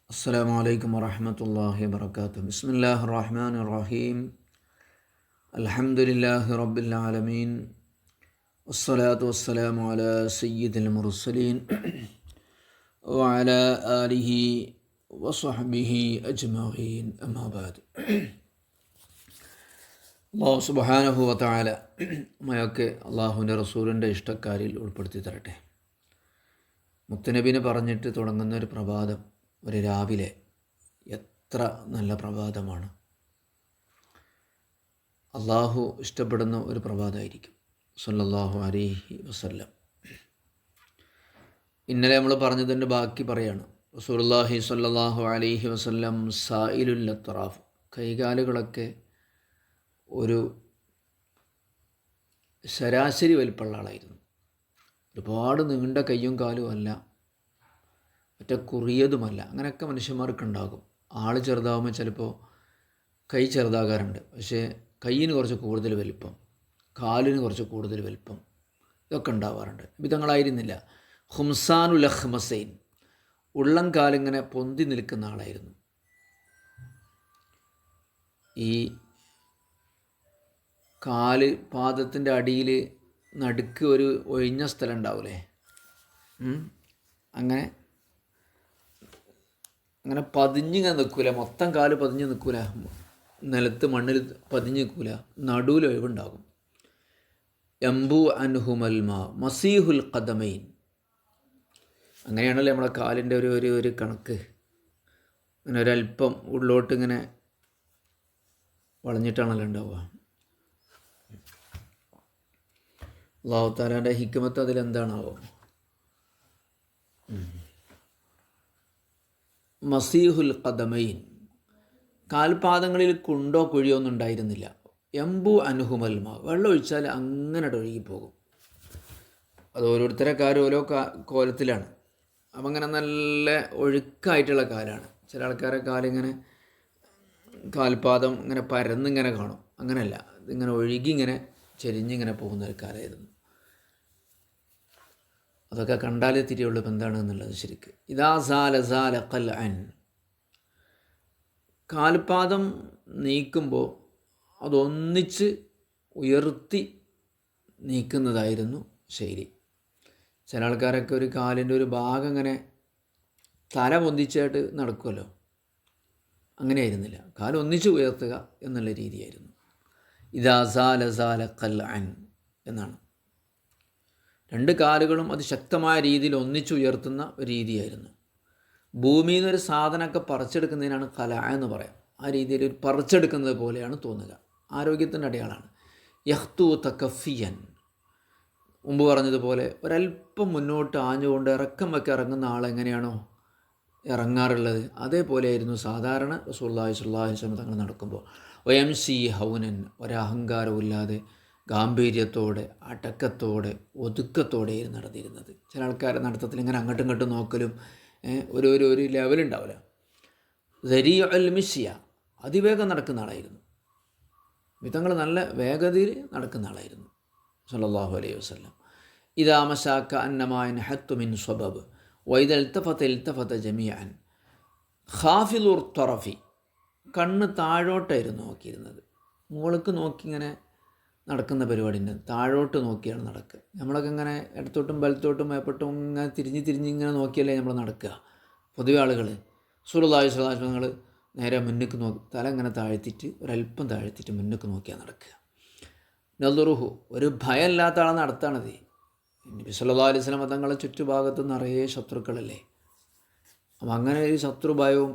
السلام عليكم ورحمة الله وبركاته. بسم الله الرحمن الرحيم. الحمد لله رب العالمين، والصلاة والسلام على سيد المرسلين وعلى آله وصحبه أجمعين. أما بعد. അള്ളാഹു സുബ്ഹാനഹു വ തആല മയൊക്കെ അള്ളാഹുവിൻ്റെ റസൂലിൻ്റെ ഇഷ്ടക്കാരിൽ ഉൾപ്പെടുത്തി തരട്ടെ. മുത്തുനബിനെ പറഞ്ഞിട്ട് തുടങ്ങുന്ന ഒരു പ്രഭാതം, ഒരു രാവിലെ എത്ര നല്ല പ്രഭാതമാണ്. അള്ളാഹു ഇഷ്ടപ്പെടുന്ന ഒരു പ്രഭാതമായിരിക്കും സല്ലല്ലാഹു അലൈഹി വസല്ലം. ഇന്നലെ നമ്മൾ പറഞ്ഞതിൻ്റെ ബാക്കി പറയാണ്. റസൂലുള്ളാഹി സല്ലല്ലാഹു അലൈഹി വസല്ലം സായിലുൽ അത്റാഫ്, കൈകാലുകളൊക്കെ ഒരു ശരാശരി വലിപ്പമുള്ള ആളായിരുന്നു. ഒരുപാട് നീണ്ട കയ്യും കാലും അല്ല, മറ്റേ കുറിയതുമല്ല. അങ്ങനെയൊക്കെ മനുഷ്യന്മാർക്കുണ്ടാകും. ആൾ ചെറുതാകുമ്പോൾ ചിലപ്പോൾ കൈ ചെറുതാകാറുണ്ട്, പക്ഷേ കയ്യിന് കുറച്ച് കൂടുതൽ വലിപ്പം, കാലിന് കുറച്ച് കൂടുതൽ വലിപ്പം, ഇതൊക്കെ ഉണ്ടാവാറുണ്ട്. വിധങ്ങളായിരുന്നില്ല. ഹുംസാനുൽ അഖ്മസൈൻ, ഉള്ളം കാലിങ്ങനെ പൊന്തി നിൽക്കുന്ന ആളായിരുന്നു. ഈ കാല് പാദത്തിൻ്റെ അടിയിൽ നടുക്ക് ഒരു ഒഴിഞ്ഞ സ്ഥലം ഉണ്ടാവില്ലേ, അങ്ങനെ അങ്ങനെ പതിഞ്ഞിങ്ങനെ നിൽക്കില്ല. മൊത്തം കാല് പതിഞ്ഞ് നിൽക്കില്ല, നിലത്ത് മണ്ണിൽ പതിഞ്ഞ് നിൽക്കില്ല, നടുവിൽ ഒഴിവുണ്ടാകും. യംബു അൻഹുമൽമ മസീഹുൽ ഖദമൈൻ, അങ്ങനെയാണല്ലോ നമ്മളെ കാലിൻ്റെ ഒരു കണക്ക്. അങ്ങനെ ഒരല്പം ഉള്ളോട്ട് ഇങ്ങനെ വളഞ്ഞിട്ടാണല്ലോ ഉണ്ടാവുക. അല്ലാഹു തആലയുടെ ഹിക്മത്ത് അതിലെന്താണാവോ. മസീഹുൽ ഖദമൈൻ, കാൽപാദങ്ങളിൽ കുണ്ടോ കുഴിയോ ഒന്നും ഉണ്ടായിരുന്നില്ല. എംബു അനുഹുമൽമ, വെള്ളം ഒഴിച്ചാൽ അങ്ങനെ ഒഴുകിപ്പോകും. അത് ഓരോരുത്തരെ കാര്യം ഓരോ കോലത്തിലാണ്. അപ്പം അങ്ങനെ നല്ല ഒഴുക്കായിട്ടുള്ള കാലാണ്. ചില ആൾക്കാരെ കാലിങ്ങനെ കാൽപാദം ഇങ്ങനെ പരന്നിങ്ങനെ കാണും. അങ്ങനെയല്ല, ഇതിങ്ങനെ ഒഴുകി ഇങ്ങനെ ചെരിഞ്ഞിങ്ങനെ പോകുന്ന ഒരു കാലമായിരുന്നു. അതൊക്കെ കണ്ടാലേ തിരിയുള്ളൂ ഇപ്പം എന്താണെന്നുള്ളത്. ശരിക്ക് ഇതാ സാല ഖൽ അൻ, കാൽപാദം നീക്കുമ്പോൾ അതൊന്നിച്ച് ഉയർത്തി നീക്കുന്നതായിരുന്നു ശൈലി. ചില ആൾക്കാരൊക്കെ ഒരു കാലിൻ്റെ ഒരു ഭാഗം ഇങ്ങനെ തല പൊന്തിച്ചായിട്ട് നടക്കുമല്ലോ, അങ്ങനെയായിരുന്നില്ല. കാലൊന്നിച്ച് ഉയർത്തുക എന്നുള്ള രീതിയായിരുന്നു. ഇതാ സാല ഖൽ അൻ എന്നാണ്. രണ്ട് കാലുകളും അതിശക്തമായ രീതിയിൽ ഒന്നിച്ചുയർത്തുന്ന ഒരു രീതിയായിരുന്നു. ഭൂമിയിൽ നിന്നൊരു സാധനമൊക്കെ പറിച്ചെടുക്കുന്നതിനാണ് കല എന്ന് പറയാം. ആ രീതിയിൽ ഒരു പറിച്ചെടുക്കുന്നത് പോലെയാണ് തോന്നുക. ആരോഗ്യത്തിൻ്റെ അടയാളമാണ്. യഹ്തു തകഫിയൻ, മുമ്പ് പറഞ്ഞതുപോലെ ഒരല്പം മുന്നോട്ട് ആഞ്ഞുകൊണ്ട് ഇറക്കം വെക്കെ ഇറങ്ങുന്ന ആളെങ്ങനെയാണോ ഇറങ്ങാറുള്ളത്, അതേപോലെയായിരുന്നു സാധാരണ റസൂലുള്ളാഹി സ്വല്ലല്ലാഹു അലൈഹി വസല്ലം തങ്ങൾ നടക്കുമ്പോൾ. വയംസി ഹൗനൻ, ഒരഹങ്കാരവും ഇല്ലാതെ ഗാംഭീര്യത്തോടെ അടക്കത്തോടെ ഒതുക്കത്തോടെയായിരുന്നു നടന്നിരുന്നത്. ചില ആൾക്കാരുടെ നടത്തത്തിൽ ഇങ്ങനെ അങ്ങോട്ടും ഇങ്ങോട്ടും നോക്കലും ഒരു ലെവലുണ്ടാവില്ല. ദരീഉൽ മിശ്യ, അതിവേഗം നടക്കുന്ന ആളായിരുന്നു. മിതങ്ങൾ നല്ല വേഗതയിൽ നടക്കുന്ന ആളായിരുന്നു സല്ലല്ലാഹു അലൈഹി വസല്ലം. ഇദാ മശാക അന്നമാ യൻഹത്തു മിൻ സ്വബബ് വഇദ ഇൽതഫത ജമീഅൻ ഖാഫിദുർ തറഫി, കണ്ണ് താഴോട്ടായിരുന്നു നോക്കിയിരുന്നത്. മുകൾക്ക് നോക്കി ഇങ്ങനെ നടക്കുന്ന പരിപാടിയുണ്ട്. താഴോട്ട് നോക്കിയാണ് നടക്കുക. നമ്മളൊക്കെ ഇങ്ങനെ ഇടത്തോട്ടും വലത്തോട്ടും മേപ്പോട്ടും ഇങ്ങനെ തിരിഞ്ഞ് ഇങ്ങനെ നോക്കിയല്ലേ നമ്മൾ നടക്കുക. പൊതുവെ ആളുകൾ റസൂലുള്ളാഹി സ്വല്ലല്ലാഹു അലൈഹി വസല്ലം നേരെ മുന്നിലേക്ക് നോക്കി തല ഇങ്ങനെ താഴ്ത്തിയിട്ട് ഒരല്പം താഴ്ത്തിയിട്ട് മുന്നിലേക്ക് നോക്കിയാണ് നടക്കുക. നളുറുഹു, ഒരു ഭയമില്ലാത്ത ആളെ നടത്താണത്. നബി സല്ലല്ലാഹു അലൈഹി വസല്ലം തങ്ങളുടെ ചുറ്റുഭാഗത്ത് നിറയെ ശത്രുക്കളല്ലേ. അപ്പം അങ്ങനെ ഒരു ശത്രുഭയവും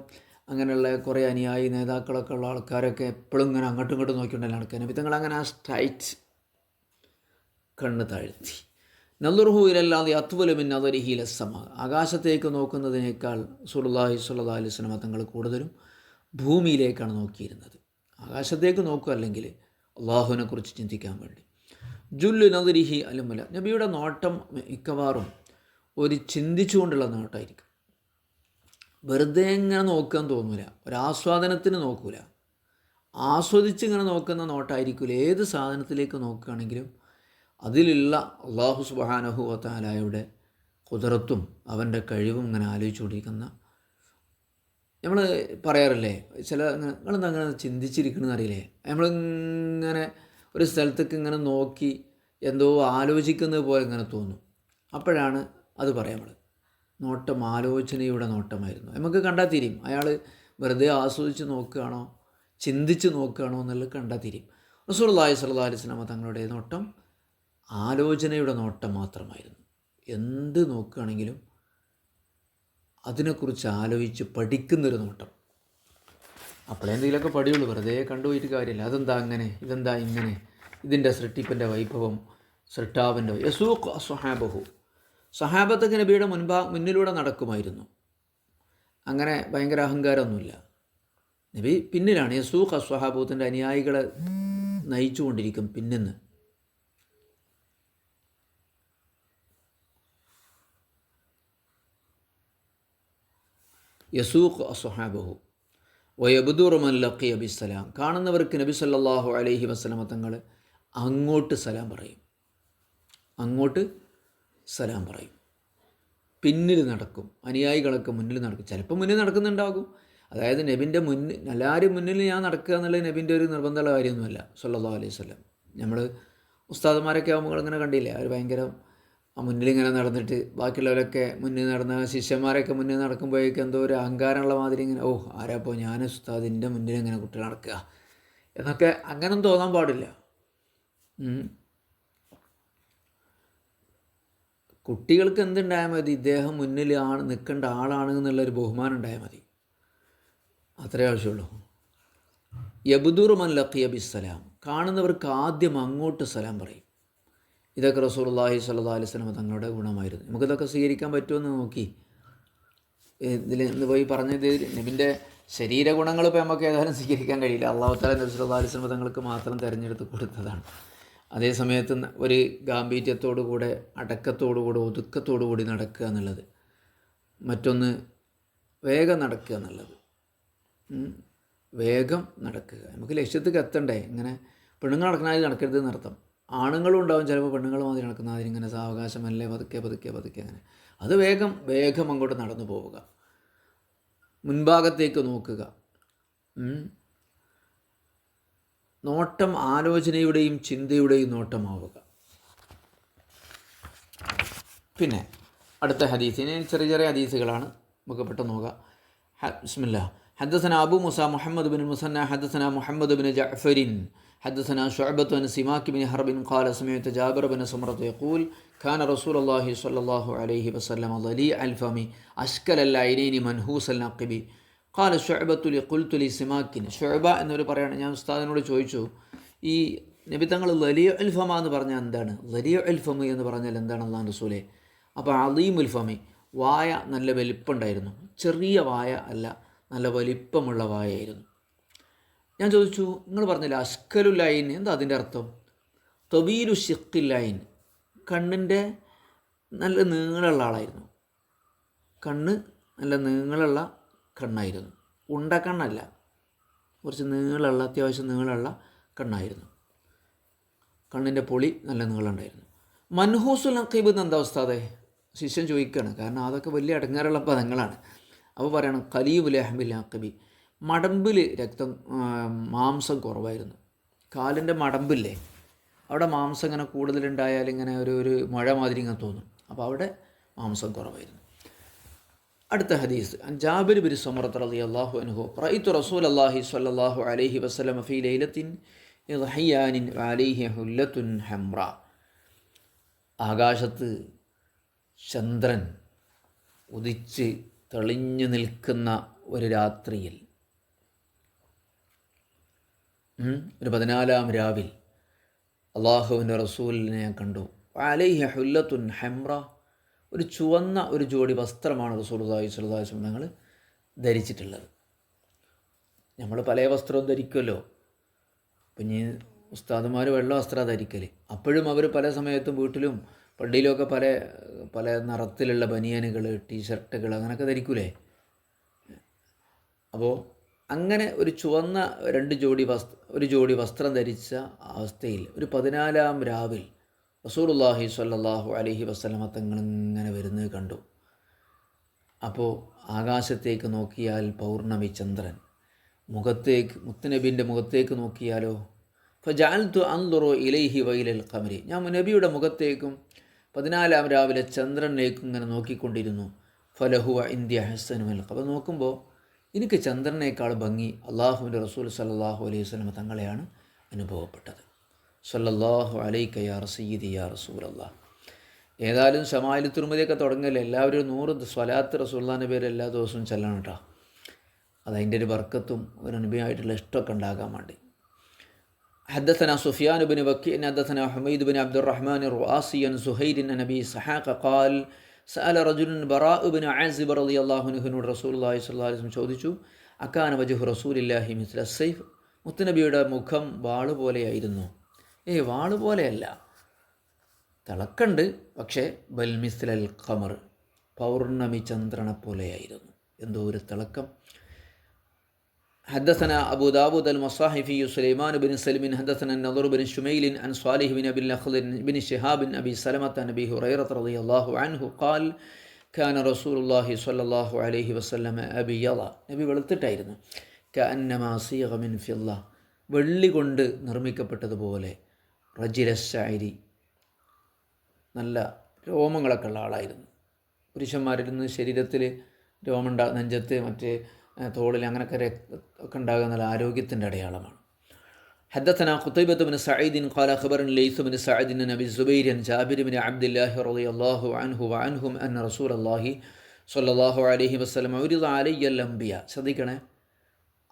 അങ്ങനെയുള്ള കുറേ അനുയായി നേതാക്കളൊക്കെ ഉള്ള ആൾക്കാരൊക്കെ എപ്പോഴും ഇങ്ങനെ അങ്ങോട്ടും ഇങ്ങോട്ടും നോക്കിയിട്ടുണ്ടല്ലോ നടക്കുക. നബി തങ്ങൾ അങ്ങനെ ആ സ്ട്രൈറ്റ് കണ്ണ് താഴ്ത്തി. നളുറുഹു ഇലല്ലാഹി അത്വലു മിൻ നളരിഹി ഇലസ്സമാ, ആകാശത്തേക്ക് നോക്കുന്നതിനേക്കാൾ റസൂലുള്ളാഹി സ്വല്ലല്ലാഹു അലൈഹി വസല്ലം തങ്ങൾ കൂടുതലും ഭൂമിയിലേക്കാണ് നോക്കിയിരുന്നത്. ആകാശത്തേക്ക് നോക്കുക, അല്ലെങ്കിൽ അള്ളാഹുവിനെ കുറിച്ച് ചിന്തിക്കാൻ വേണ്ടി. ജുല്ലു നളരിഹി അലുമല, നബിയുടെ നോട്ടം മിക്കവാറും ഒരു ചിന്തിച്ചുകൊണ്ടുള്ള നോട്ടമായിരിക്കും. വെറുതെ ഇങ്ങനെ നോക്കാൻ തോന്നില്ല, ഒരാസ്വാദനത്തിന് നോക്കൂല, ആസ്വദിച്ചിങ്ങനെ നോക്കുന്ന നോട്ടമായിരിക്കില്ല. ഏത് സാധനത്തിലേക്ക് നോക്കുകയാണെങ്കിലും അതിലുള്ള അല്ലാഹു സുബ്ഹാനഹു വ തആലയുടെ ഖുദ്റത്തും അവൻ്റെ കഴിവും ഇങ്ങനെ ആലോചിച്ചുകൊണ്ടിരിക്കുന്ന നമ്മൾ പറയാറില്ലേ നിങ്ങളെന്താ അങ്ങനെ ചിന്തിച്ചിരിക്കണമെന്ന് അറിയില്ലേ, നമ്മളിങ്ങനെ ഒരു സ്ഥലത്തേക്ക് ഇങ്ങനെ നോക്കി എന്തോ ആലോചിക്കുന്നത് പോലെ ഇങ്ങനെ തോന്നും. അപ്പോഴാണ് അത് പറയാം, നമ്മൾ നോട്ടം ആലോചനയുടെ നോട്ടമായിരുന്നു. നമുക്ക് കണ്ടാൽ തിരിയും അയാൾ വെറുതെ ആസ്വദിച്ച് നോക്കുകയാണോ ചിന്തിച്ച് നോക്കുകയാണോ എന്നുള്ളത് കണ്ടാൽ തിരിയും. റസൂലുള്ളാഹി സ്വല്ലല്ലാഹു അലൈഹി വസല്ലം തങ്ങളുടെ നോട്ടം ആലോചനയുടെ നോട്ടം മാത്രമായിരുന്നു. എന്ത് നോക്കുകയാണെങ്കിലും അതിനെക്കുറിച്ച് ആലോചിച്ച് പഠിക്കുന്നൊരു നോട്ടം. അപ്പോഴേ എന്തെങ്കിലുമൊക്കെ പഠിയുള്ളൂ, വെറുതെ കണ്ടുപോയിട്ട് കാര്യമില്ല. അതെന്താ അങ്ങനെ, ഇതെന്താ ഇങ്ങനെ, ഇതിൻ്റെ സൃഷ്ടിപ്പിൻ്റെ വൈഭവം, സൃഷ്ടാവിൻ്റെ യസൂഖ് സ്വഹാബഹു, സഹാബത്തൊക്കെ നബിയുടെ മുന്നിലൂടെ നടക്കുമായിരുന്നു. അങ്ങനെ ഭയങ്കര അഹങ്കാരമൊന്നുമില്ല. നബി പിന്നിലാണ്. യസൂഖ് സ്വഹാബത്തിൻ്റെ അനുയായികളെ നയിച്ചു കൊണ്ടിരിക്കും പിന്നിന്ന്. യസൂഖ് സ്വഹാബഹു വയബ്ദുറു മൻ ലഖിയ ബിസ്സലാം, കാണുന്നവർക്ക് നബി സല്ലല്ലാഹു അലൈഹി വസല്ലമ തങ്ങൾ അങ്ങോട്ട് സലാം പറയും, അങ്ങോട്ട് സലാം പറയും. പിന്നിൽ നടക്കും, അനുയായികളൊക്കെ മുന്നിൽ നടക്കും. ചിലപ്പോൾ മുന്നിൽ നടക്കുന്നുണ്ടാകും. അതായത് നബിൻ്റെ മുന്നിൽ എല്ലാവരും മുന്നിൽ ഞാൻ നടക്കുക എന്നുള്ളത് നബിൻ്റെ ഒരു നിർബന്ധമുള്ള കാര്യമൊന്നുമല്ല സല്ലല്ലാഹു അലൈഹി വസല്ലം. നമ്മൾ ഉസ്താദുമാരൊക്കെ ആകുമ്പോൾ ഇങ്ങനെ കണ്ടില്ലേ, അവർ ഭയങ്കര മുന്നിലിങ്ങനെ നടന്നിട്ട് ബാക്കിയുള്ളവരൊക്കെ മുന്നിൽ നടന്ന ശിഷ്യന്മാരൊക്കെ മുന്നിൽ നടക്കുമ്പോഴേക്കും എന്തോ ഒരു അഹങ്കാരമുള്ള മാതിരി ഇങ്ങനെ, ഓ ആരാപ്പോൾ ഞാൻ ഉസ്താദിൻ്റെ മുന്നിൽ ഇങ്ങനെ കുട്ടികൾ നടക്കുക എന്നൊക്കെ അങ്ങനൊന്നും തോന്നാൻ പാടില്ല. കുട്ടികൾക്ക് എന്തുണ്ടായാൽ മതി, ഇദ്ദേഹം മുന്നിൽ നിൽക്കേണ്ട ആളാണ് എന്നുള്ളൊരു ബഹുമാനം ഉണ്ടായാൽ മതി, അത്രേ ആവശ്യമുള്ളൂ. യബ്ദുറു മൻ ലഖിയ ബിസ്സലാം, കാണുന്നവർക്ക് ആദ്യം അങ്ങോട്ട് സലാം പറയും. ഇതൊക്കെ റസൂലുള്ളാഹി സ്വല്ലല്ലാഹു അലൈഹി വസല്ലം തങ്ങളുടെ ഗുണമായിരുന്നു. നമുക്കിതൊക്കെ സ്വീകരിക്കാൻ പറ്റുമെന്ന് നോക്കി ഇതിൽ ഇന്ന് പോയി പറഞ്ഞത് നബിൻ്റെ ശരീരഗുണങ്ങൾ ഇപ്പോൾ നമുക്ക് ഏതായാലും സ്വീകരിക്കാൻ കഴിയില്ല. അല്ലാഹു തആല നബി സല്ലല്ലാഹു അലൈഹി വസല്ലം തങ്ങൾക്ക് മാത്രം തിരഞ്ഞെടുത്ത് കൊടുത്തതാണ്. അതേ സമയത്ത് ഒരു ഗാംഭീര്യത്തോടുകൂടെ അടക്കത്തോടുകൂടെ ഒതുക്കത്തോടുകൂടി നടക്കുക എന്നുള്ളത്, മറ്റൊന്ന് വേഗം നടക്കുക എന്നുള്ളത്. വേഗം നടക്കുക, നമുക്ക് ലക്ഷ്യത്തേക്ക് എത്തണ്ടേ. ഇങ്ങനെ പെണ്ണുങ്ങൾ നടക്കണമാതിരി നടക്കരുത് എന്നർത്ഥം. ആണുങ്ങളും ഉണ്ടാവും ചിലപ്പോൾ പെണ്ണുങ്ങൾ മാതിരി നടക്കുന്ന അതിനിങ്ങനെ സാവകാശമല്ലേ പതുക്കെ പതുക്കെ പതുക്കെ അങ്ങനെ. അത് വേഗം അങ്ങോട്ട് നടന്നു പോവുക, മുൻഭാഗത്തേക്ക് നോക്കുക. നോട്ടം ആലോചനയുടെയും ചിന്തയുടെയും നോട്ടമാവുക. പിന്നെ അടുത്ത ഹദീസിന് ചെറിയ ഹദീസുകളാണ്, നമുക്ക് പെട്ടെന്ന് നോക്കാം. ബിസ്മില്ലാ. حدثنا أبو موسى محمد بن المثنى حدثنا محمد بن جعفر حدثنا شعبة عن سماك بن حرب قال سمعت جابر بن سمرة يقول كان رسول الله صلى الله عليه وسلم ضليع الفم أشكل العينين منهوس النقب قال شعبة قلت لسماك شعبة എന്നൊരു പറയാണ്, ഞാൻ ഉസ്താദിനോട് ചോദിച്ചു, ഈ നബി തങ്ങൾ ലലിഉൽ ഫമ എന്ന് പറഞ്ഞാൽ എന്താണ്? ലലിഉൽ ഫമ എന്ന് പറഞ്ഞാൽ എന്താണ് അല്ലാഹു റസൂലേ? അപ്പോൾ അളീമുൽ ഫമി, വായ നല്ല വലിപ്പമുണ്ടായിരുന്നു, ചെറിയ വായ അല്ല, നല്ല വലിപ്പമുള്ള വായായിരുന്നു. ഞാൻ ചോദിച്ചു, നിങ്ങൾ പറഞ്ഞില്ല അഷ്കലുൽ ലൈൻ, എന്താ അതിൻ്റെ അർത്ഥം? തൊബീലു ഷിഖിൽ ലൈൻ, കണ്ണിൻ്റെ നല്ല നീളമുള്ള ആളായിരുന്നു. കണ്ണ് നല്ല നീളമുള്ള കണ്ണായിരുന്നു, ഉണ്ടക്കണ്ണല്ല, കുറച്ച് നീളമുള്ള, അത്യാവശ്യം നീളമുള്ള കണ്ണായിരുന്നു. കണ്ണിൻ്റെ പൊളി നല്ല നീളമുണ്ടായിരുന്നു. മൻഹൂസുൽ നഖീബ് എന്ന് എന്താ ഉസ്താദേ? ശിഷ്യൻ ചോദിക്കുകയാണ്, കാരണം അതൊക്കെ വലിയ അടങ്ങാറുള്ള പദങ്ങളാണ്. അപ്പോൾ പറയണം ഖലീബുൽ അഹ്മിൽ നഖബി, മടമ്പിൽ മാംസം കുറവായിരുന്നു. കാലിൻ്റെ മടമ്പില്ലേ, അവിടെ മാംസം ഇങ്ങനെ കൂടുതലുണ്ടായാൽ ഇങ്ങനെ ഒരു മഴ മാതിരി ഇങ്ങനെ തോന്നും. അപ്പോൾ അവിടെ മാംസം കുറവായിരുന്നു. അടുത്ത ഹദീസ്, ജാബിർ ബിൻ സമുറത്ത് റളിയല്ലാഹു അൻഹു റഅയ്തു റസൂലല്ലാഹി സ്വല്ലല്ലാഹു അലൈഹി വസല്ലം ഫീ ലൈലത്തിൻ ഇദ്ഹിയാനിൻ വഅലൈഹി ഹുല്ലത്തുൻ ഹംറ. ആകാശത്ത് ചന്ദ്രൻ ഉദിച്ച് തെളിഞ്ഞു നിൽക്കുന്ന ഒരു രാത്രിയിൽ, ഒരു 14-ാം രാവിൽ അള്ളാഹുവിൻ്റെ റസൂലിനെ ഞാൻ കണ്ടു. അലൈഹി ഹുല്ലത്തുൻ ഹംറ, ഒരു ചുവന്ന ഒരു ജോഡി വസ്ത്രമാണ് റസൂലുള്ളാഹി സ്വല്ലല്ലാഹു അലൈഹി വസല്ലം തങ്ങൾ ധരിച്ചിട്ടുള്ളത്. നമ്മൾ പല വസ്ത്രവും ധരിക്കുമല്ലോ. പിന്നെ ഉസ്താദുമാർ വെള്ള വസ്ത്രമാണ് ധരിക്കൽ. അപ്പോഴും അവർ പല സമയത്തും വീട്ടിലും പള്ളിയിലൊക്കെ പല നിറത്തിലുള്ള ബനിയനുകൾ, ടീഷർട്ടുകൾ അങ്ങനെയൊക്കെ ധരിക്കൂലേ. അപ്പോൾ അങ്ങനെ ഒരു ചുവന്ന ഒരു ജോഡി വസ്ത്രം ധരിച്ച അവസ്ഥയിൽ ഒരു 14-ാം രാവിൽ റസൂലുള്ളാഹി സ്വല്ലല്ലാഹു അലൈഹി വസല്ലമ തങ്ങൾ ഇങ്ങനെ വരുന്നത് കണ്ടു. അപ്പോൾ ആകാശത്തേക്ക് നോക്കിയാൽ പൗർണമി ചന്ദ്രൻ, മുഖത്തേക്ക് മുത്തുനബീൻ്റെ മുഖത്തേക്ക് നോക്കിയാലോ ഫജഅൽതു അൻദുറു ഇലൈഹി വൈലൽ ഖമരി, ഞാൻ നബിയുടെ മുഖത്തേക്കും 14-ാം രാവിലെ ചന്ദ്രനിലേക്കും ഇങ്ങനെ നോക്കിക്കൊണ്ടിരുന്നു. ഫലഹുവ ഇന്ത്യ ഹസനുൽ, അപ്പോൾ നോക്കുമ്പോൾ എനിക്ക് ചന്ദ്രനേക്കാൾ ഭംഗി അള്ളാഹുവിൻ്റെ റസൂൽ സല്ലല്ലാഹു അലൈഹി വസല്ലം തങ്ങളെയാണ് അനുഭവപ്പെട്ടത്. സല്ലല്ലാഹു അലൈക യാ സയ്യിദി യാ റസൂലല്ലാഹ്. ഏതായാലും ശമായിൽ തിരുമതിയൊക്കെ തുടങ്ങല്ലേ, എല്ലാവരും 100 സ്വലാത്ത് റസൂലുള്ളാഹിൻ്റെ പേര് എല്ലാ ദിവസവും ചെല്ലണം കേട്ടോ. അതതിൻ്റെ ഒരു ബർക്കത്തും ഒരു നബിയായിട്ടുള്ള ഇഷ്ടമൊക്കെ ഉണ്ടാകാൻ വേണ്ടി. حدثنا سفيان بن وكيع حدثنا حميد بن عبد الرحمن الرؤاسي عن زهير بن أبي إسحاق قال سأل رجل براء بن عازب رضي الله عنه رسول الله صلى الله عليه وسلم ചോദിച്ചു, അക്കാന വജ്ഹു റസൂലില്ലാഹി മിസ്ല സൈഫ്, മുത്തുനബിയുടെ മുഖം വാള് പോലെയായിരുന്നു? വാള് പോലെയല്ല, തിളക്കണ്ട്, പക്ഷേ ബൽ മിസ്ലൽ ഖമർ, പൗർണമി ചന്ദ്രനെ പോലെയായിരുന്നു, എന്തോ ഒരു തിളക്കം. حدثنا أبو داود المصاحفي سليمان بن سلم حدثنا النضر بن شميل عن صالح بن أبي الأخضر بن شهاب أبي سلمة عن أبي هريرة رضي الله عنه قال كان رسول الله صلى الله عليه وسلم أبيض, നബി വെളുത്തിട്ടായിരുന്നു. كأنما صيغ من فضة, വെള്ളി കൊണ്ട് നിർമ്മിക്കപ്പെട്ടതുപോലെ. റജില ശഅരി, നല്ല രോമങ്ങളൊക്കെ ഉള്ള ആളായിരുന്നു. പുരുഷന്മാരിൽ നിന്ന് ശരീരത്തിൽ രോമമുണ്ടാ, നെഞ്ചത്ത് മറ്റേ തോളിൽ അങ്ങനെയൊക്കെ ഒക്കെ ഉണ്ടാകുന്ന നല്ല ആരോഗ്യത്തിൻ്റെ അടയാളമാണ്. حدثنا قتيبة بن سعيد قال خبرنا الليث بن سعد عن أبي الزبير عن جابر بن عبد الله رضي الله عنه وعنهم أن رسول الله صلى الله عليه وسلم عرض علي الأنبياء. ശ്രദ്ധിക്കണേ,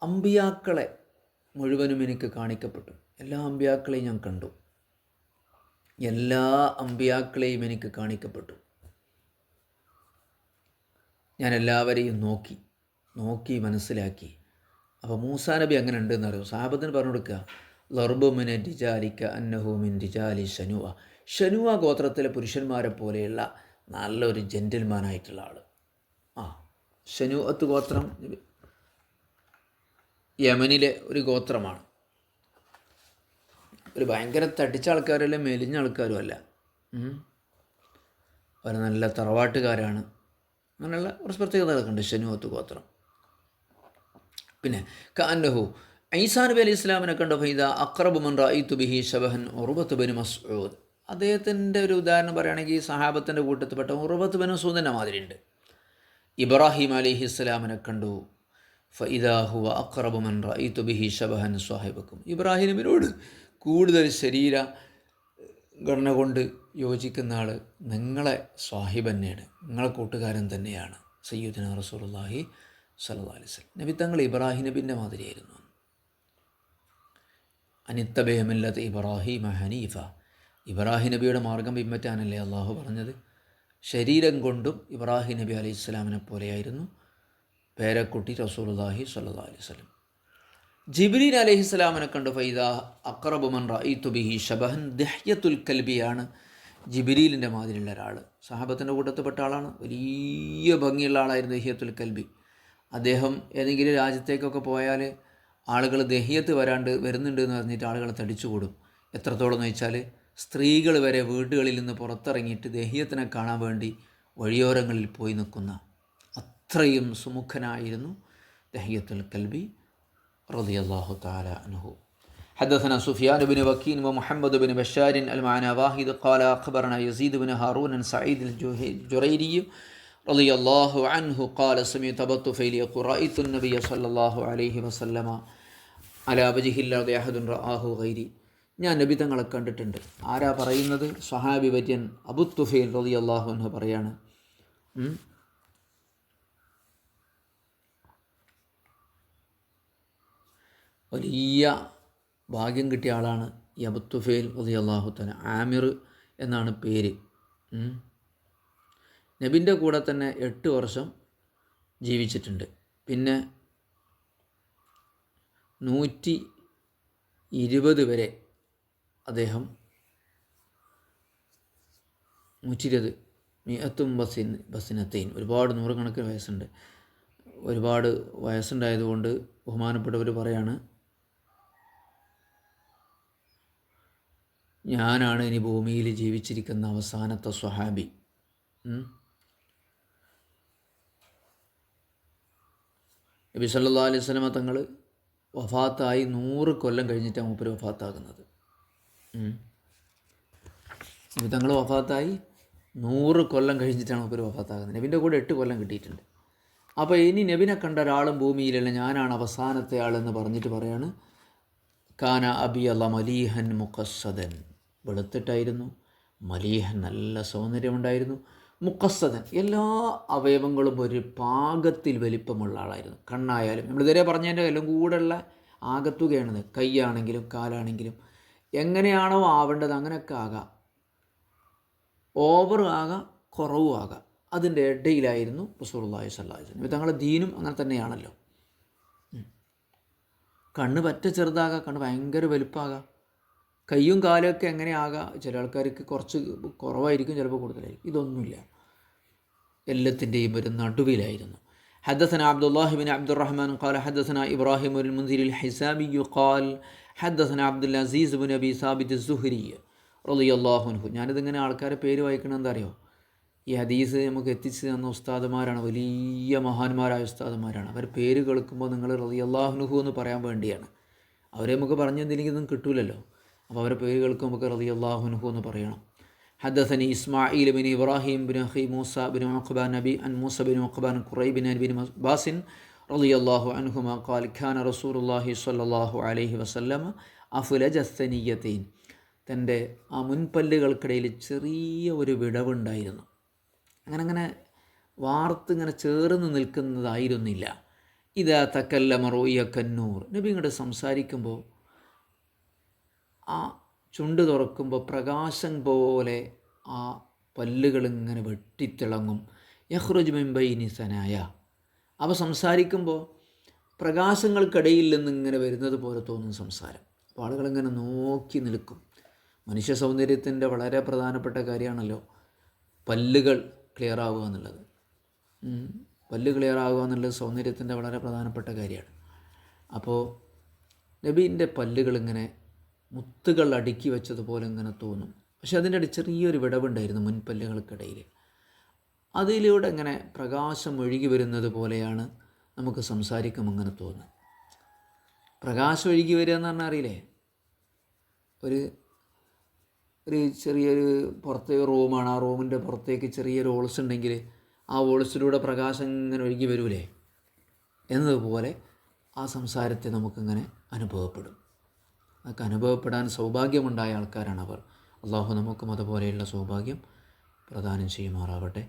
അമ്പിയാക്കളെ മുഴുവനും എനിക്ക് കാണിക്കപ്പെട്ടു. എല്ലാ അമ്പിയാക്കളെയും ഞാൻ കണ്ടു, എല്ലാ അമ്പിയാക്കളെയും എനിക്ക് കാണിക്കപ്പെട്ടു. ഞാൻ എല്ലാവരെയും നോക്കി മനസ്സിലാക്കി. അപ്പോൾ മൂസാ നബി അങ്ങനെ ഉണ്ടെന്ന് അറിയും. സഹാബത്തിന് പറഞ്ഞു കൊടുക്കുക, ലർബുമിനെ രിജാലിക്ക അന്നഹുമിൻ രിജാലി ഷനുവ, ഷനുവ ഗോത്രത്തിലെ പുരുഷന്മാരെ പോലെയുള്ള നല്ലൊരു ജെൻറ്റിൽമാനായിട്ടുള്ള ആൾ. ഷനുവത്ത് ഗോത്രം യമനിലെ ഒരു ഗോത്രമാണ്. ഒരു ഭയങ്കര തടിച്ച ആൾക്കാരല്ല, മെലിഞ്ഞ ആൾക്കാരും അല്ല, അവർ നല്ല തറവാട്ടുകാരാണ്. അങ്ങനെയുള്ള കുറച്ച് പ്രത്യേകതകളൊക്കെ ഉണ്ട് ഷനുവത്ത് ഗോത്രം. പിന്നെ കഅന്നഹു ഈസാ നബി അലൈഹി ഇസ്ലാമിനെ കണ്ടപ്പോൾ ഇതാ അഖ്റബു മൻ റഅയ്തു ബിഹി ശബഹൻ ഉർവത്ത് ബിൻ മസ്ഊദ്, അദ്ദേഹത്തിൻ്റെ ഒരു ഉദാഹരണം പറയുകയാണെങ്കിൽ സഹാബത്തിൻ്റെ കൂട്ടത്തിൽപ്പെട്ട ഉർവത്ത് ബിൻ മസ്ഊദിൻ്റെ മാതിരിയുണ്ട്. ഇബ്രാഹിം അലൈഹി ഇസ്ലാമിനെ കണ്ടു, ഫഇദാ ഹുവ അഖ്റബു മൻ റഅയ്തു ബിഹി ശബഹൻ സ്വഹിബക്കും, ഇബ്രാഹിം നബിയോട് കൂടുതൽ ശരീര ഘടന കൊണ്ട് യോജിക്കുന്ന ആൾ നിങ്ങളെ സ്വാഹിബ് തന്നെയാണ്, നിങ്ങളെ കൂട്ടുകാരൻ തന്നെയാണ് സയ്യിദുനാ റസൂലുള്ളാഹി സ്വല്ലല്ലാഹു അലൈഹി വസല്ലം. നബി തങ്ങൾ ഇബ്രാഹിം നബിൻ്റെ മാതിരിയായിരുന്നു. അനിത്തബിഅ മില്ലത ഇബ്രാഹിമ ഹനീഫ, ഇബ്രാഹിം നബിയുടെ മാർഗം പിൻപറ്റാനല്ലേ അള്ളാഹു പറഞ്ഞത്. ശരീരം കൊണ്ടും ഇബ്രാഹിം നബി അലൈഹി സ്വലാമിനെ പോലെയായിരുന്നു പേരക്കുട്ടി റസൂലുള്ളാഹി സ്വല്ലല്ലാഹു അലൈഹി വസല്ലം. ജിബ്രീൽ അലൈഹിസ്സലാമിനെ കണ്ടു, ഫൈദാ അഖ്റബു മൻ റഅയ്തു ബിഹി ശബഹൻ ദിഹ്യത്തുൽ കൽബിയാണ്, ജിബ്രീലിൻ്റെ മാതിരിയുള്ള ഒരാൾ. സഹാബത്തിൻ്റെ കൂട്ടത്തിൽപ്പെട്ട ആളാണ്, വലിയ ഭംഗിയുള്ള ആളായിരുന്നു ദിഹ്യത്തുൽ കൽബി. അദ്ദേഹം ഏതെങ്കിലും രാജ്യത്തേക്കൊക്കെ പോയാൽ ആളുകൾ ദഹിയത്ത് വരുന്നുണ്ട് എന്ന് പറഞ്ഞിട്ട് ആളുകൾ തടിച്ചുകൂടും. എത്രത്തോളം എന്ന് വെച്ചാൽ സ്ത്രീകൾ വരെ വീടുകളിൽ നിന്ന് പുറത്തിറങ്ങിയിട്ട് ദഹിയത്തിനെ കാണാൻ വേണ്ടി വഴിയോരങ്ങളിൽ പോയി നിൽക്കുന്ന അത്രയും സുമുഖനായിരുന്നു ദഹിയത്തുൽ കൽബി റളിയല്ലാഹു തആല അൻഹു. حدثنا سفيان بن وكيع ومحمد بن بشار المعنى واحد قال أخبرنا يزيد بن هارون عن سعيد الجريري رضي الله عنه قال سمعت أبا الطفيل يقول رأيت النبي صلى الله عليه وسلم على وجه الأرض أحد رآه غيري, ഞാൻ നബി തങ്ങളെ കണ്ടിട്ടുണ്ട്. ആരാ പറയുന്നത്? സ്വഹാബി വര്യൻ അബൂ തുഫൈൽ റളിയല്ലാഹു അൻഹു പറയാണ്, വലിയ ഭാഗ്യം കിട്ടിയ ആളാണ് ഈ അബൂ തുഫൈൽ റളിയല്ലാഹു തആല. ആമിർ എന്നാണ് പേര്. നബിൻ്റെ കൂടെ തന്നെ 8 വർഷം ജീവിച്ചിട്ടുണ്ട്. പിന്നെ 120 വരെ അദ്ദേഹം 120 മിഅത്തും ബസിനത്തൈൻ, ഒരുപാട് നൂറുകണക്കിന് വയസ്സുണ്ട്. ഒരുപാട് വയസ്സുണ്ടായതുകൊണ്ട് ബഹുമാനപ്പെട്ടവർ പറയാണ്, ഞാനാണ് ഇനി ഭൂമിയിൽ ജീവിച്ചിരിക്കുന്ന അവസാനത്തെ സ്വഹാബി. നബി സല്ലല്ലാഹു അലൈഹി വസല്ലമ തങ്ങൾ വഫാത്തായി 100 കൊല്ലം കഴിഞ്ഞിട്ടാണ് മൂപ്പര് വഫാത്താകുന്നത്. നബി തങ്ങൾ വഫാത്തായി 100 കൊല്ലം കഴിഞ്ഞിട്ടാണ് മൂപ്പര് വഫാത്താകുന്നത്. നബിൻ്റെ കൂടെ 8 കൊല്ലം കിട്ടിയിട്ടുണ്ട്. അപ്പോൾ ഇനി നബിനെ കണ്ട ഒരാളും ഭൂമിയിലല്ല, ഞാനാണ് അവസാനത്തെ ആളെന്ന് പറഞ്ഞിട്ട് പറയാണ്, കാന അബി അല്ല മലീഹൻ മുഖസ്സദൻ, വെളുത്തിട്ടായിരുന്നു, മലീഹൻ നല്ല സൗന്ദര്യമുണ്ടായിരുന്നു, മുഖസ്സദൻ എല്ലാ അവയവങ്ങളും ഒരു പാകത്തിൽ വലിപ്പമുള്ള ആളായിരുന്നു. കണ്ണായാലും നമ്മളിതുവരെ പറഞ്ഞതിൻ്റെ എല്ലാം കൂടെയുള്ള ആകത്തുകയാണത്. കൈയാണെങ്കിലും കാലാണെങ്കിലും എങ്ങനെയാണോ ആവേണ്ടത് അങ്ങനെയൊക്കെ ആകാം, ഓവർ ആകാം, കുറവും ആകാം, അതിൻ്റെ ഇടയിലായിരുന്നു റസൂലുള്ളാഹി സ്വല്ലല്ലാഹു അലൈഹി വസല്ലം. തങ്ങളുടെ ദീനും അങ്ങനെ തന്നെയാണല്ലോ. കണ്ണ് പറ്റ ചെറുതാകാം, കണ്ണ് ഭയങ്കര വലുപ്പമാകാം, കയ്യും കാലുമൊക്കെ എങ്ങനെയാകാം, ചില ആൾക്കാർക്ക് കുറച്ച് കുറവായിരിക്കും, ചിലപ്പോൾ കൂടുതലായിരിക്കും. ഇതൊന്നുമില്ല, എല്ലാത്തിൻ്റെയും ഒരു നടുവിലായിരുന്നു. حدثنا عبد الله بن عبد الرحمن قال حدثنا إبراهيم بن المنذر الحسامي قال حدثنا عبد العزيز بن أبي ثابت الزهري رضي الله عنه. ഞാനിതിങ്ങനെ ആൾക്കാരെ പേര് വായിക്കണം എന്താ അറിയോ, ഈ ഹദീസ് നമുക്ക് എത്തിച്ചു തന്ന ഉസ്താദുമാരാണ്, വലിയ മഹാന്മാരായ ഉസ്താദുമാരാണ്. അവർ പേര് കേൾക്കുമ്പോൾ നിങ്ങൾ റളിയല്ലാഹു അൻഹു എന്ന് പറയാൻ വേണ്ടിയാണ്. അവരെ നമുക്ക് പറഞ്ഞു തന്നില്ലെങ്കിലൊന്നും കിട്ടൂലല്ലോ. അപ്പോൾ അവരെ പേര് കേൾക്കുമ്പോൾ നമുക്ക് റളിയല്ലാഹു അൻഹു എന്ന് പറയണം. حدثني إسماعيل بن إبراهيم بن أخي موسى بن عقبة نبي عن موسى بن عقبة عن قريب بن عباس رضي الله عنهما قال كان رسول الله صلى الله عليه وسلم أفلج الثنيتين. തൻ്റെ ആ മുൻപല്ലുകൾക്കിടയിൽ ചെറിയ ഒരു വിടവുണ്ടായിരുന്നു. അങ്ങനെ വാർത്തിങ്ങനെ ചേർന്ന് നിൽക്കുന്നതായിരുന്നില്ല. ഇതാ തക്കല്ലമ റൂയ കന്നൂർ, നബി ഇങ്ങോട്ട് സംസാരിക്കുമ്പോൾ ആ ചുണ്ട് തുറക്കുമ്പോൾ പ്രകാശം പോലെ ആ പല്ലുകളിങ്ങനെ വെട്ടിത്തിളങ്ങും. യഖ്റുജ് മിൻ ബൈനി സനായ, അവ സംസാരിക്കുമ്പോൾ പ്രകാശങ്ങൾക്കിടയിൽ നിന്നിങ്ങനെ വരുന്നത് പോലെ തോന്നും സംസാരം. അപ്പോൾ ആളുകളിങ്ങനെ നോക്കി നിൽക്കും. മനുഷ്യ സൗന്ദര്യത്തിൻ്റെ വളരെ പ്രധാനപ്പെട്ട കാര്യമാണല്ലോ പല്ലുകൾ ക്ലിയർ ആവുക എന്നുള്ളത്. പല്ല് ക്ലിയർ ആവുക എന്നുള്ളത് സൗന്ദര്യത്തിൻ്റെ വളരെ പ്രധാനപ്പെട്ട കാര്യമാണ്. അപ്പോൾ നബീൻ്റെ പല്ലുകളിങ്ങനെ മുത്തുകൾ അടുക്കി വെച്ചതുപോലെ ഇങ്ങനെ തോന്നും. പക്ഷെ അതിൻ്റെ ഇടയിൽ ചെറിയൊരു വിടവുണ്ടായിരുന്നു മുൻപല്ലുകൾക്കിടയിൽ. അതിലൂടെ ഇങ്ങനെ പ്രകാശം ഒഴുകി വരുന്നത് പോലെയാണ് നമുക്ക് സംസാരിക്കുമ്പോൾ അങ്ങനെ തോന്നുന്നത്. പ്രകാശം ഒഴുകി വരിക എന്ന് പറഞ്ഞാൽ അറിയില്ലേ, ഒരു ചെറിയൊരു പുറത്തെ റൂമാണ്, ആ റൂമിൻ്റെ പുറത്തേക്ക് ചെറിയൊരു ഹോൾസ് ഉണ്ടെങ്കിൽ ആ ഹോൾസിലൂടെ പ്രകാശം ഇങ്ങനെ ഒഴുകി വരൂലേ, എന്നതുപോലെ ആ സംസാരത്തെ നമുക്കിങ്ങനെ അനുഭവപ്പെടും. അതൊക്കെ അനുഭവപ്പെടാൻ സൗഭാഗ്യമുണ്ടായ ആൾക്കാരാണ് അവർ. അള്ളാഹു നമുക്കും അതുപോലെയുള്ള സൗഭാഗ്യം പ്രദാനം ചെയ്യുമാറാവട്ടെ.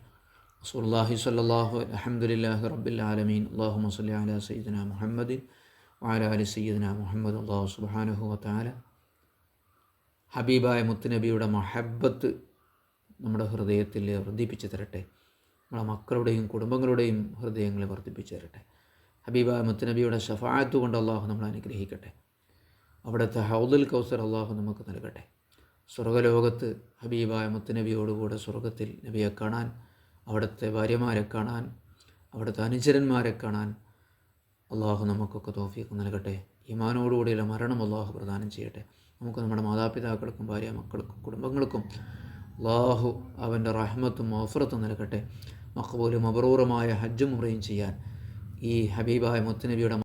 റസൂലുള്ളാഹി സ്വല്ലല്ലാഹു അൽഹംദുലില്ലാഹി റബ്ബിൽ ആലമീൻ. അല്ലാഹുമ്മ സ്വല്ലി അലാ സയ്യിദിനാ മുഹമ്മദിൻ വഅലാ ആലി സയ്യിദിനാ മുഹമ്മദ്. അല്ലാഹു സുബ്ഹാനഹു വതആല ഹബീബായ മുത്തുനബിയുടെ മഹബ്ബത്ത് നമ്മുടെ ഹൃദയത്തിൽ വർദ്ധിപ്പിച്ച് തരട്ടെ. നമ്മളെ മക്കളുടെയും കുടുംബങ്ങളുടെയും ഹൃദയങ്ങളെ വർദ്ധിപ്പിച്ച് തരട്ടെ. ഹബീബായ മുത്തുനബിയുടെ ശഫാഅത്ത് കൊണ്ട് അള്ളാഹു നമ്മളെ അനുഗ്രഹിക്കട്ടെ. അവിടുത്തെ ഹൗദുൽ കൗസർ അള്ളാഹു നമുക്ക് നൽകട്ടെ. സ്വർഗ്ഗലോകത്ത് ഹബീബായ മുത്തുനബിയോടുകൂടെ സ്വർഗ്ഗത്തിൽ നബിയെ കാണാൻ, അവിടുത്തെ ഭാര്യമാരെ കാണാൻ, അവിടുത്തെ അനുചരന്മാരെ കാണാൻ അള്ളാഹു നമുക്കൊക്കെ തൗഫീഖ് നൽകട്ടെ. ഈമാനോടുകൂടിയുള്ള മരണം അള്ളാഹു പ്രദാനം ചെയ്യട്ടെ. നമുക്ക് നമ്മുടെ മാതാപിതാക്കൾക്കും ഭാര്യ മക്കൾക്കും കുടുംബങ്ങൾക്കും അള്ളാഹു അവൻ്റെ റഹ്മത്തും മഗ്ഫിറത്തും നൽകട്ടെ. മഖ്ബൂലും മബ്റൂറുമായ ഹജ്ജും ഉംറയും ചെയ്യാൻ ഈ ഹബീബായ മുത്തുനബിയുടെ